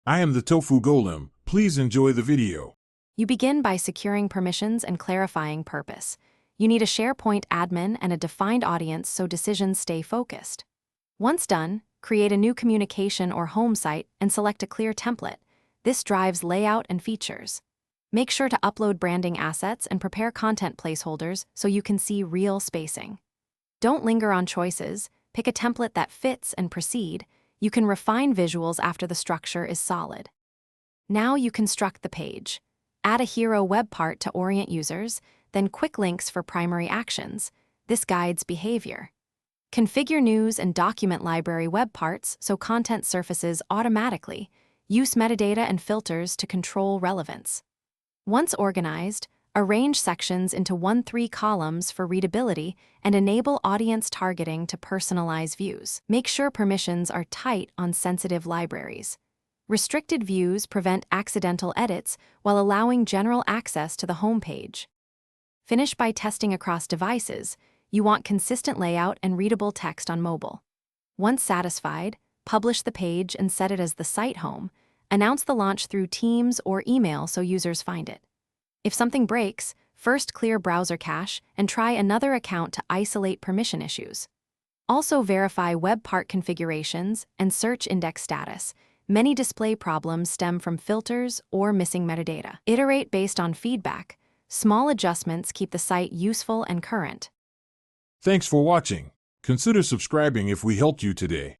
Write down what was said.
I am the Tofu Golem. Please enjoy the video. You begin by securing permissions and clarifying purpose. You need a SharePoint admin and a defined audience so decisions stay focused. Once done, create a new communication or home site and select a clear template. This drives layout and features. Make sure to upload branding assets and prepare content placeholders so you can see real spacing. Don't linger on choices. Pick a template that fits and proceed. You can refine visuals after the structure is solid. Now you construct the page. Add a hero web part to orient users, then quick links for primary actions. This guides behavior. Configure news and document library web parts so content surfaces automatically. Use metadata and filters to control relevance. Once organized, arrange sections into 1-3 columns for readability and enable audience targeting to personalize views. Make sure permissions are tight on sensitive libraries. Restricted views prevent accidental edits while allowing general access to the home page. Finish by testing across devices. You want consistent layout and readable text on mobile. Once satisfied, publish the page and set it as the site home. Announce the launch through Teams or email so users find it. If something breaks, first clear browser cache and try another account to isolate permission issues. Also verify web part configurations and search index status. Many display problems stem from filters or missing metadata. Iterate based on feedback. Small adjustments keep the site useful and current. Thanks for watching. Consider subscribing if we helped you today.